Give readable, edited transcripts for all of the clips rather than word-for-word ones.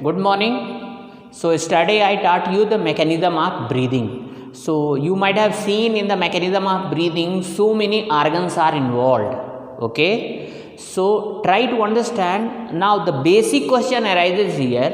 Good morning. So yesterday I taught you the mechanism of breathing. So you might have seen in the mechanism of breathing so many organs are involved. Okay. So try to understand. Now the basic question arises here: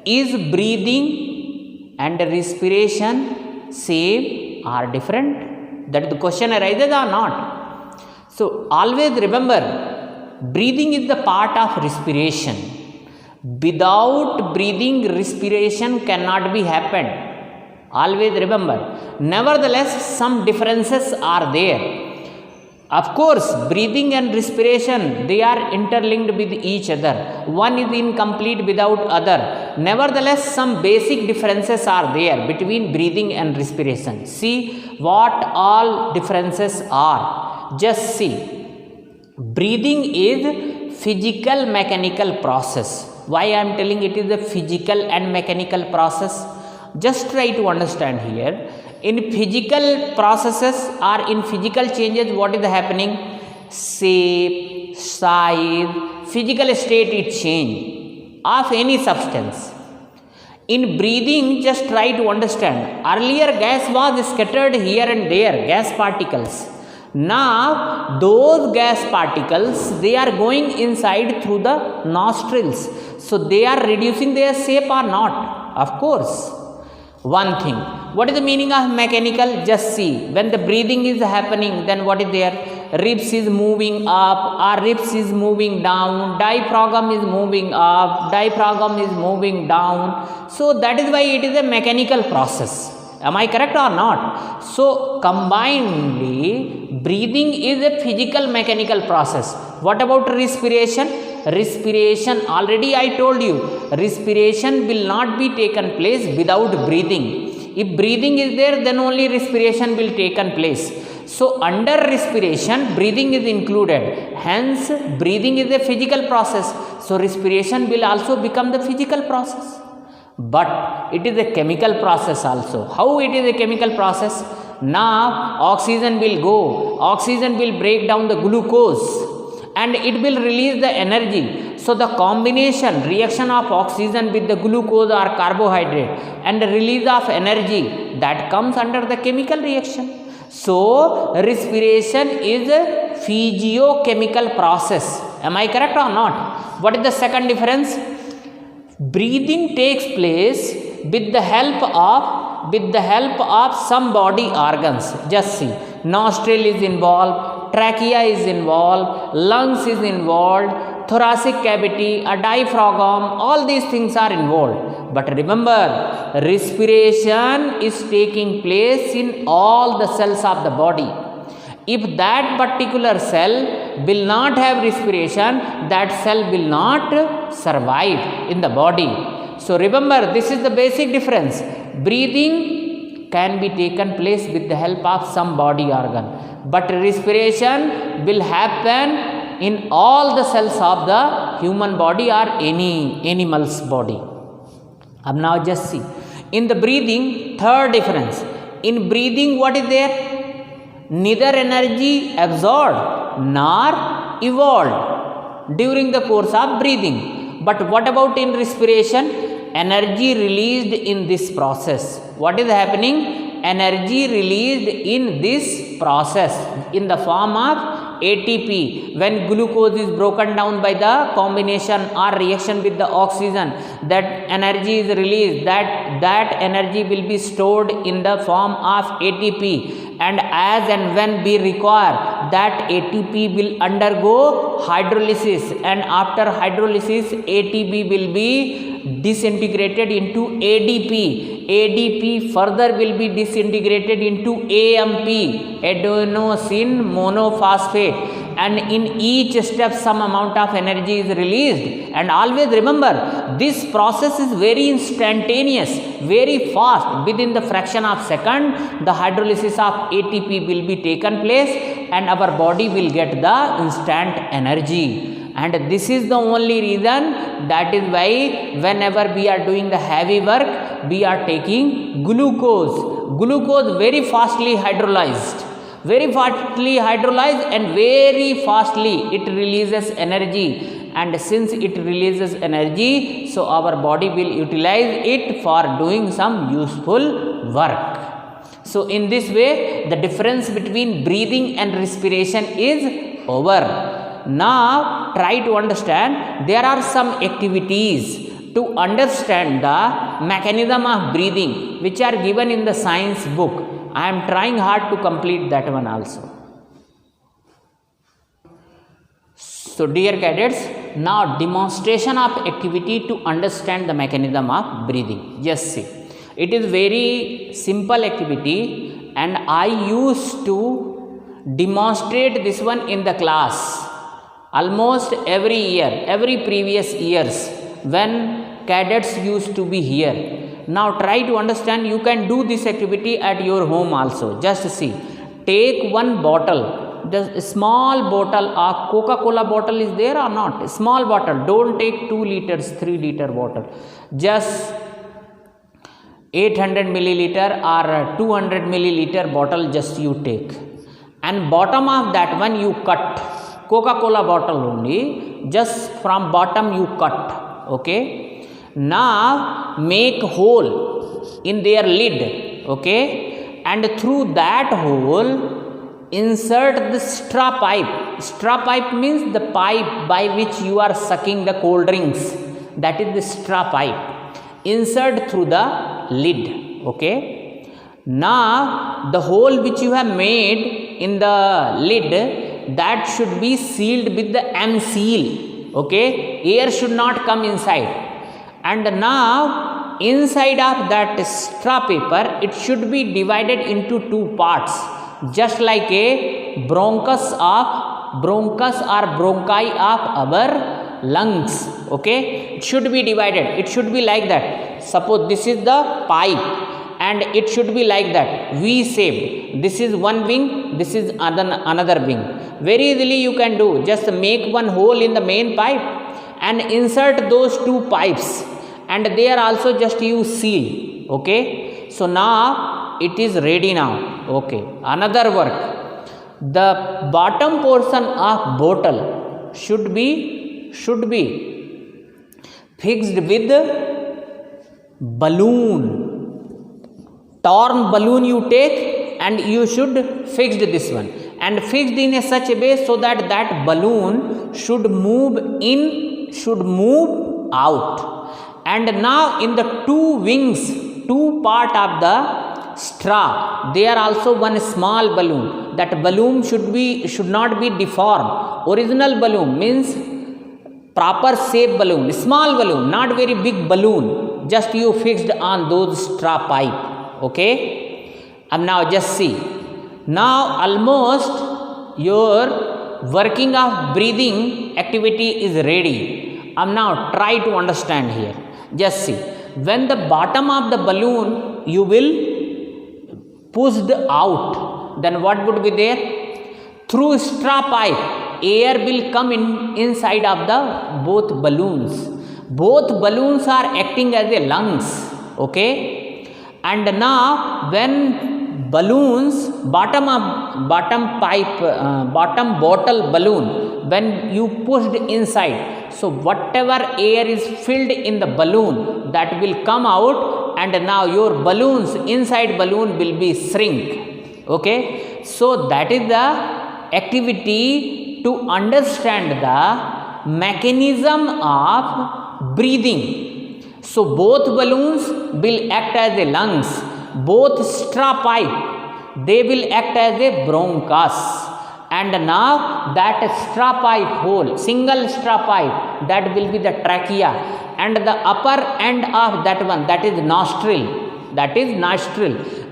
is breathing and respiration same or different? That the question arises or not? So always remember, breathing is the part of respiration. Without breathing, respiration cannot be happened. Always remember. Nevertheless, some differences are there. Of course, breathing and respiration, they are interlinked with each other. One is incomplete without other. Nevertheless, some basic differences are there between breathing and respiration. See what all differences are. Just see. Breathing is physical mechanical process. Why I am telling it is a physical and mechanical process? Just try to understand here. In physical processes or in physical changes, what is happening? Shape, size, physical state is change of any substance. In breathing, just try to understand. Earlier gas was scattered here and there, gas particles. Now those gas particles, they are going inside through the nostrils. So they are reducing their shape or not? Of course. One thing. What is the meaning of mechanical? Just see. When the breathing is happening, then what is there? Ribs is moving up or ribs is moving down. Diaphragm is moving up. Diaphragm is moving down. So that is why it is a mechanical process. Am I correct or not? So combinedly, breathing is a physical mechanical process. What about respiration? Respiration, already I told you, respiration will not be taken place without breathing. If breathing is there, then only respiration will taken place. So under respiration, breathing is included. Hence, breathing is a physical process. So respiration will also become the physical process. But it is a chemical process also. How it is a chemical process? Now oxygen will go. Oxygen will break down the glucose and it will release the energy. So the combination, reaction of oxygen with the glucose or carbohydrate and the release of energy, that comes under the chemical reaction. So respiration is a physiochemical process. Am I correct or not? What is the second difference? Breathing takes place with the help of some body organs. Just see. Nostril is involved, trachea is involved, lungs is involved, thoracic cavity, a diaphragm, all these things are involved. But remember, respiration is taking place in all the cells of the body. If that particular cell will not have respiration, that cell will not survive in the body. So remember, this is the basic difference. Breathing can be taken place with the help of some body organ, but respiration will happen in all the cells of the human body or any animal's body. Now just see. In the breathing, third difference. In breathing, what is there? Neither energy absorbed nor evolved during the course of breathing. But what about in respiration? Energy released in this process. What is happening? Energy released in this process in the form of ATP. When glucose is broken down by the combination or reaction with the oxygen, that energy is released. That energy will be stored in the form of ATP. And as and when we require, that ATP will undergo hydrolysis, and after hydrolysis ATP will be disintegrated into ADP. ADP further will be disintegrated into AMP, adenosine monophosphate, and in each step some amount of energy is released. And always remember, this process is very instantaneous, very fast. Within the fraction of second, the hydrolysis of ATP will be taken place and our body will get the instant energy. And this is the only reason, that is why whenever we are doing the heavy work, we are taking glucose. Glucose very fastly hydrolyzed, and very fastly it releases energy. and since it releases energy, so our body will utilize it for doing some useful work. So in this way the difference between breathing and respiration is over. Now try to understand, there are some activities to understand the mechanism of breathing which are given in the science book. I am trying hard to complete that one also. So dear cadets, now demonstration of activity to understand the mechanism of breathing. Just see, it is very simple activity and I used to demonstrate this one in the class almost every year, every previous years when cadets used to be here. Now try to understand, you can do this activity at your home also. Just see, take one bottle, the small bottle of Coca-Cola bottle is there or not? Small bottle, don't take 2 liters, 3 liter bottle, just 800 milliliter or 200 milliliter bottle just you take, and bottom of that one you cut. Coca-Cola bottle only, just from bottom you cut. Okay, now make hole in their lid. Okay, and through that hole insert the straw pipe. Straw pipe means the pipe by which you are sucking the cold drinks, that is the straw pipe. Insert through the lid. Okay, now the hole which you have made in the lid, that should be sealed with the M seal. Okay, air should not come inside. And now inside of that straw paper, it should be divided into 2 parts, just like a bronchus or bronchi of our lungs. Okay, it should be divided, it should be like that. Suppose this is the pipe and it should be like that, V shaped. This is one wing, this is another wing. Very easily you can do, just make one hole in the main pipe and insert those 2 pipes, and there also just you seal. Okay, so now it is ready now. Okay, another work, the bottom portion of bottle should be fixed with balloon. Torn balloon you take and you should fix this one, and fixed in a such a way so that that balloon should move in, should move out. And now in the 2 wings, 2 part of the straw, there also one small balloon. That balloon should not be deformed. Original balloon means proper shape balloon, small balloon, not very big balloon, just you fixed on those straw pipe. Okay, and now just see, now almost your working of breathing activity is ready. Now try to understand here. Just see, when the bottom of the balloon you will pushed out, then what would be there? Through straw pipe, air will come inside of the both balloons. Both balloons are acting as a lungs. Okay, and now when balloons, bottom bottle balloon, when you pushed inside, so whatever air is filled in the balloon, that will come out, and now your balloons, inside balloon will be shrink. Okay, so that is the activity to understand the mechanism of breathing. So both balloons will act as a lungs, both straw pipe, they will act as a bronchus, and now that straw pipe hole, single straw pipe, that will be the trachea, and the upper end of that one, that is nostril,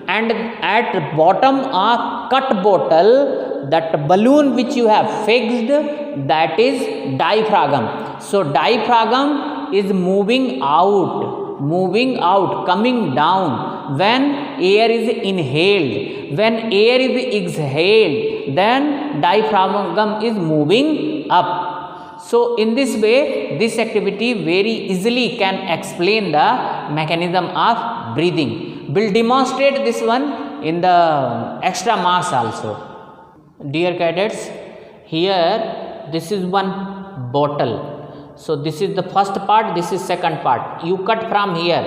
and at bottom of cut bottle, that balloon which you have fixed, that is diaphragm. So diaphragm is moving out, coming down when air is inhaled. When air is exhaled, then diaphragm is moving up. So in this way, this activity very easily can explain the mechanism of breathing. We'll demonstrate this one in the extra marks also. Dear cadets, here this is one bottle, So this is the first part, this is second part. You cut from here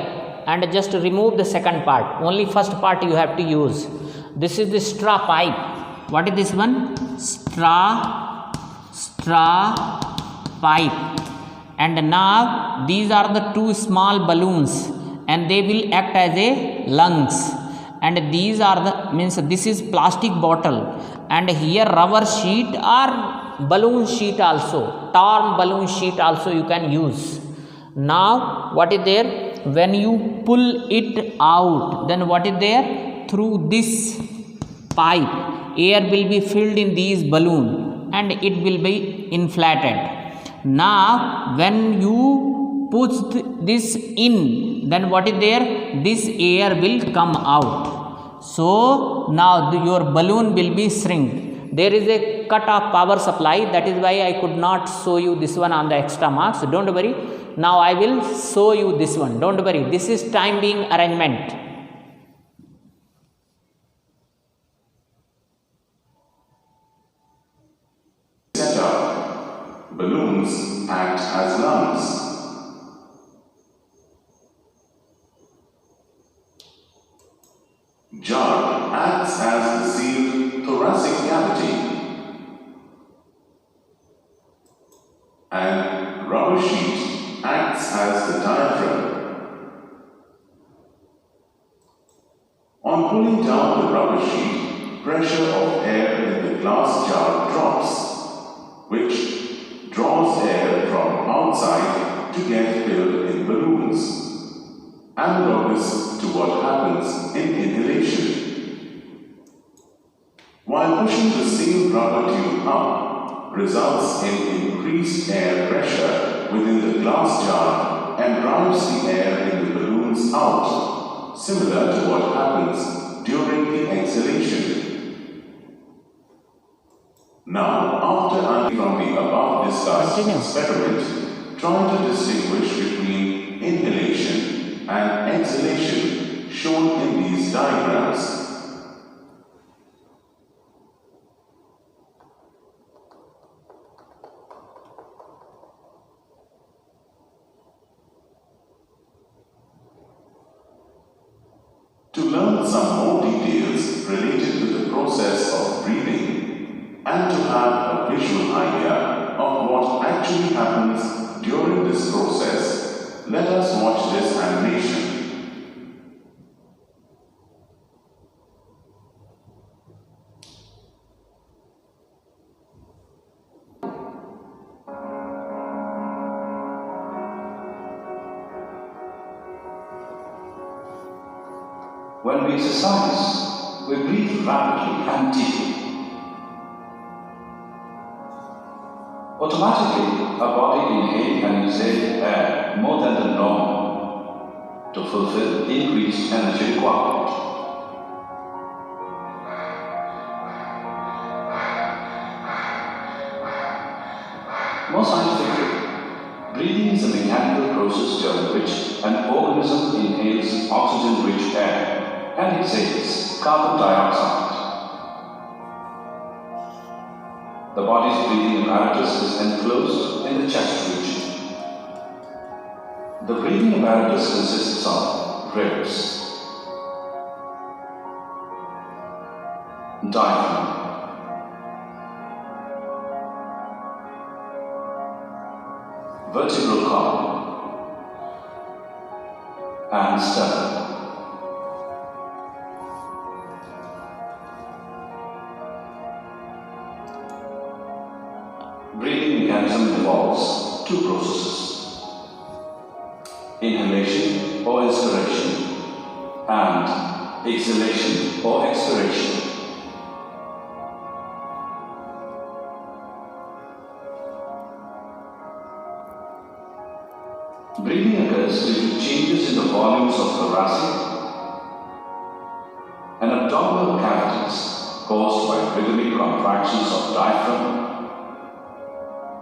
and just remove the second part. Only first part you have to use. This is the straw pipe. What is this one? Straw pipe. And now these are the two small balloons and they will act as a lungs. And these are the, means this is plastic bottle, and here rubber sheet or balloon sheet also, torn balloon sheet also you can use. Now what is there? When you pull it out, then what is there? Through this pipe, air will be filled in these balloon and it will be inflated. Now when you push this in, then what is there? This air will come out. So now your balloon will be shrink. There is a cut of power supply, that is why I could not show you this one on the extra marks. Don't worry, now I will show you this one. Don't worry, this is time being arrangement. Setup. Balloons act as lungs. Jar acts as the sealed thoracic cavity, and rubber sheet acts as the diaphragm. On pulling down the rubber sheet, pressure of air in the glass jar drops, which draws air from outside to get filled in balloons. Analogous to what happens in inhalation. While pushing the sealed rubber tube up results in increased air pressure within the glass jar and drives the air in the balloons out, similar to what happens during the exhalation. Now, after from the above discussed experiment, try to distinguish between inhalation and exhalation shown in these diagrams. To learn some more details related to the process of breathing and to have a visual idea of what actually happens during this process, let us watch this animation. When we exercise, we breathe rapidly and deeply. Automatically, our body inhales and exhales air more than the norm to fulfill increased energy requirement. More scientifically, breathing is a mechanical process during which an organism inhales oxygen-rich air and exhales carbon dioxide. The body's breathing apparatus is enclosed in the chest region. The breathing apparatus consists of ribs, diaphragm, vertebral column, and sternum. Breathing mechanism involves two processes: inhalation or inspiration and exhalation or expiration. Breathing occurs due to changes in the volumes of thoracic and abdominal cavities caused by rhythmic contractions of diaphragm,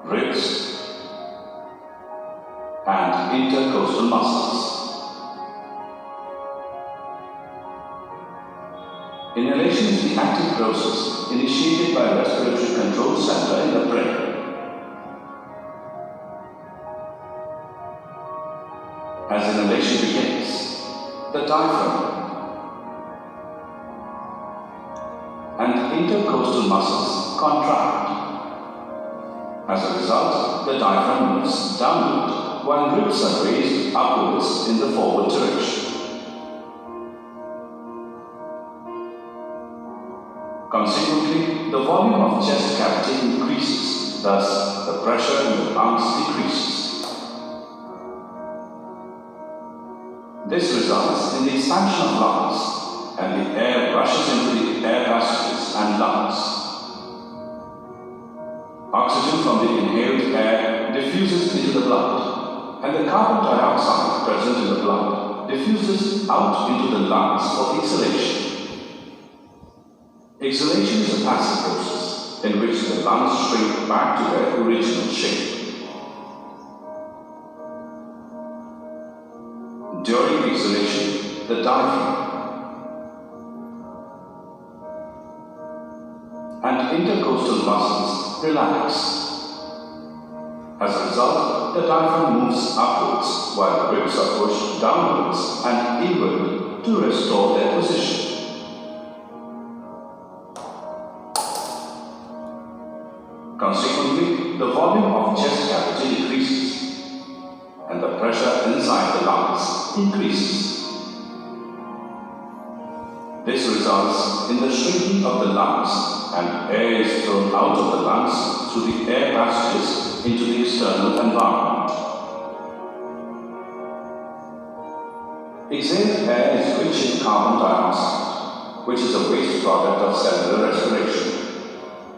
ribs, and intercostal muscles. Inhalation is the active process initiated by respiratory control center in the brain. as inhalation begins, the diaphragm and intercostal muscles contract. As a result, the diaphragm moves downward while ribs are raised upwards in the forward direction. Consequently, the volume of chest cavity increases, thus the pressure in the lungs decreases. This results in the expansion of lungs, and the air rushes into the air passages and lungs. Oxygen from the inhaled air diffuses into the blood, and the carbon dioxide present in the blood diffuses out into the lungs for exhalation. Exhalation is a passive process in which the lungs shrink back to their original shape. During exhalation, the diaphragm and intercostal muscles relax. As a result, the diaphragm moves upwards while the ribs are pushed downwards and inward to restore their position. Consequently, the volume of chest cavity decreases, and the pressure inside the lungs increases. This results in the shrinking of the lungs, and air is thrown out of the lungs through the air passages into the external environment. Exhaled air is rich in carbon dioxide, which is a waste product of cellular respiration.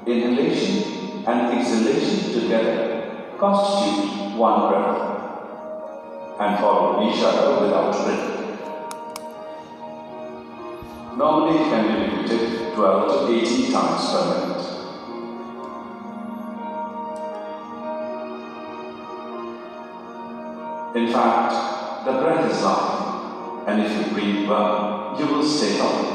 Inhalation and exhalation together constitute one breath and follow each other without rhythm. Normally it can be repeated 12 to 18 times per minute. In fact, the breath is life, and if you breathe well, you will stay healthy.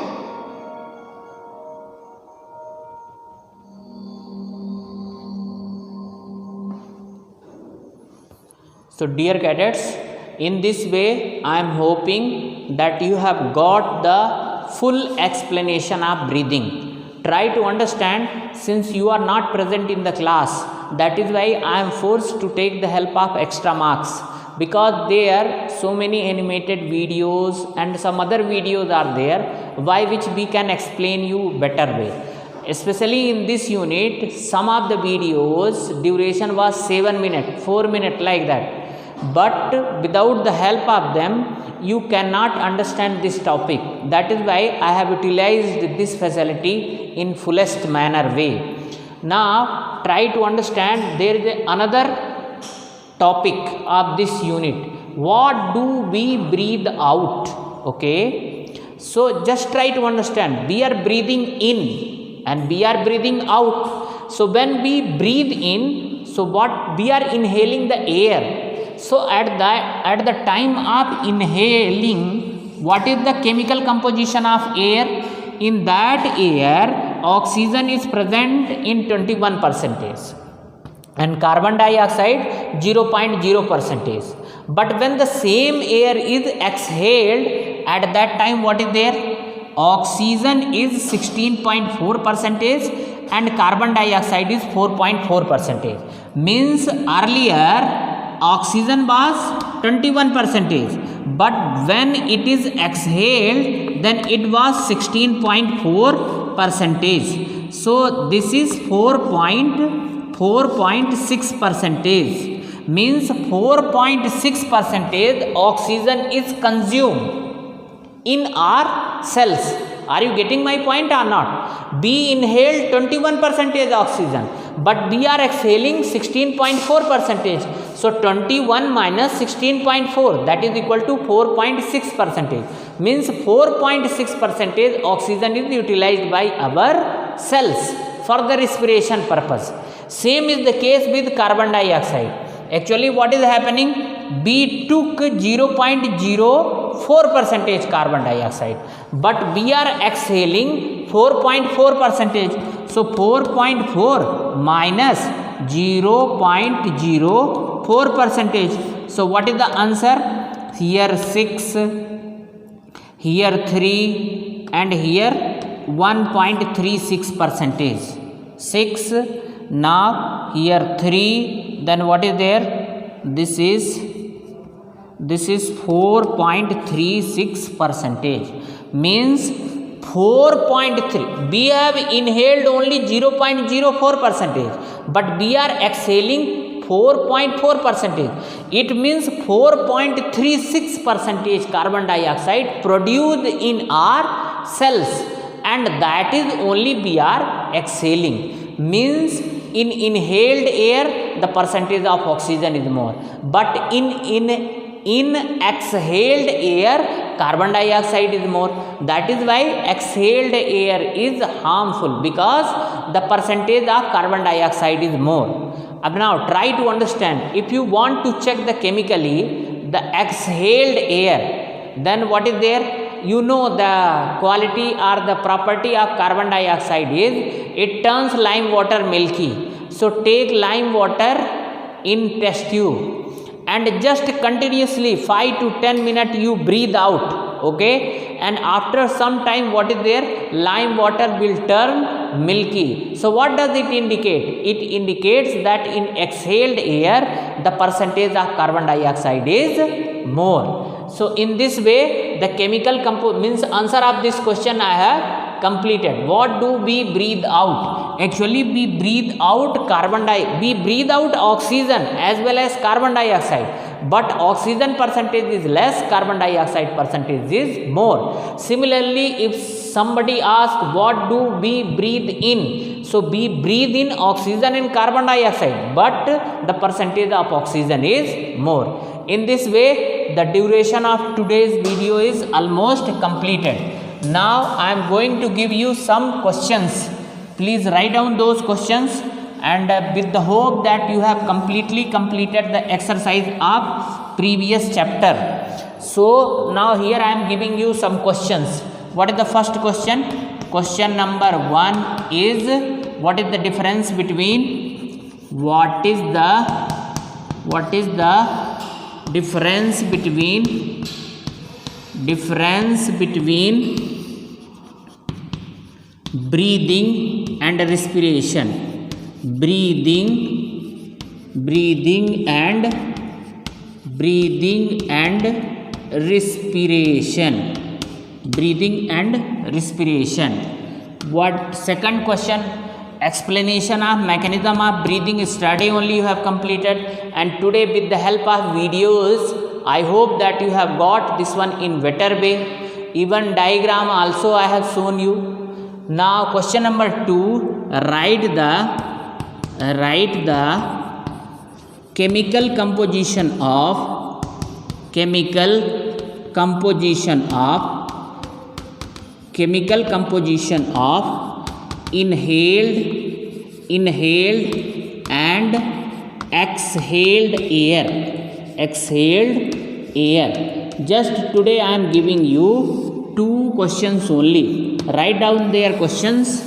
So dear cadets, in this way I am hoping that you have got the full explanation of breathing. Try to understand, since you are not present in the class, that is why I am forced to take the help of extra marks, because there are so many animated videos and some other videos are there by which we can explain you better way. Especially in this unit, some of the videos duration was 7 minutes, 4 minutes like that. But without the help of them, you cannot understand this topic. That is why I have utilized this facility in fullest manner way. Now, try to understand, there is another topic of this unit. What do we breathe out? Okay. So, just try to understand. We are breathing in and we are breathing out. So, when we breathe in, so what? We are inhaling the air. So, at the time of inhaling, what is the chemical composition of air? In that air, oxygen is present in 21% and carbon dioxide 0.0%. But when the same air is exhaled, at that time what is there? Oxygen is 16.4% and carbon dioxide is 4.4%. Means earlier oxygen was 21%, but when it is exhaled, then it was 16.4%. So this is 4.6%. Means 4.6% oxygen is consumed in our cells. Are you getting my point or not? We inhaled 21% oxygen, but we are exhaling 16.4%. So 21 minus 16.4, that is equal to 4.6%. Means 4.6% oxygen is utilized by our cells for the respiration purpose. Same is the case with carbon dioxide. Actually, what is happening? We took 0.04% carbon dioxide, but we are exhaling 4.4%. So 4.4 minus 0.04%. So what is the answer? here 6, here 3, and here 1.36 percentage. 6, now here 3, then what is there? This is 4.36 percentage, means 4.3. We have inhaled only 0.04 percentage, but we are exhaling 4.4 percentage. It means 4.36 percentage carbon dioxide produced in our cells, and that is only we are exhaling. Means in inhaled air the percentage of oxygen is more, but in exhaled air carbon dioxide is more. That is why exhaled air is harmful, because the percentage of carbon dioxide is more. Now try to understand, if you want to check the chemically the exhaled air, then what is there? You know the quality or the property of carbon dioxide is it turns lime water milky. So take lime water in test tube and just continuously 5 to 10 minutes you breathe out, okay, and after some time what is there? Lime water will turn milky. So what does it indicate? It indicates that in exhaled air the percentage of carbon dioxide is more. So in this way the chemical means answer of this question I have completed. What do we breathe out? Actually we breathe out we breathe out oxygen as well as carbon dioxide, but oxygen percentage is less, carbon dioxide percentage is more. Similarly, if somebody asks what do we breathe in, so we breathe in oxygen and carbon dioxide, but the percentage of oxygen is more. In this way the duration of today's video is almost completed. Now I am going to give you some questions. Please write down those questions, and with the hope that you have completely completed the exercise of previous chapter. So now here I am giving you some questions. What is the first question? Question number 1 is, what is the difference between difference between breathing and respiration? Breathing and respiration. What second question? Explanation of mechanism of breathing study only you have completed, and today with the help of videos I hope that you have got this one in better way. Even diagram also I have shown you. Now question number 2, write the chemical composition of inhaled and exhaled air. Just today I am giving you 2 questions only. Write down their questions,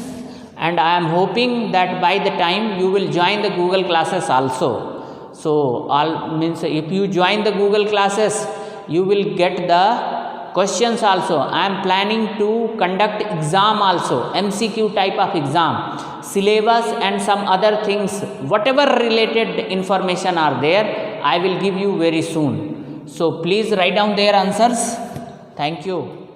and I am hoping that by the time you will join the Google classes also. So if you join the Google classes you will get the questions also. I am planning to conduct exam also, MCQ type of exam, syllabus and some other things, whatever related information are there I will give you very soon. So please write down their answers. Thank you.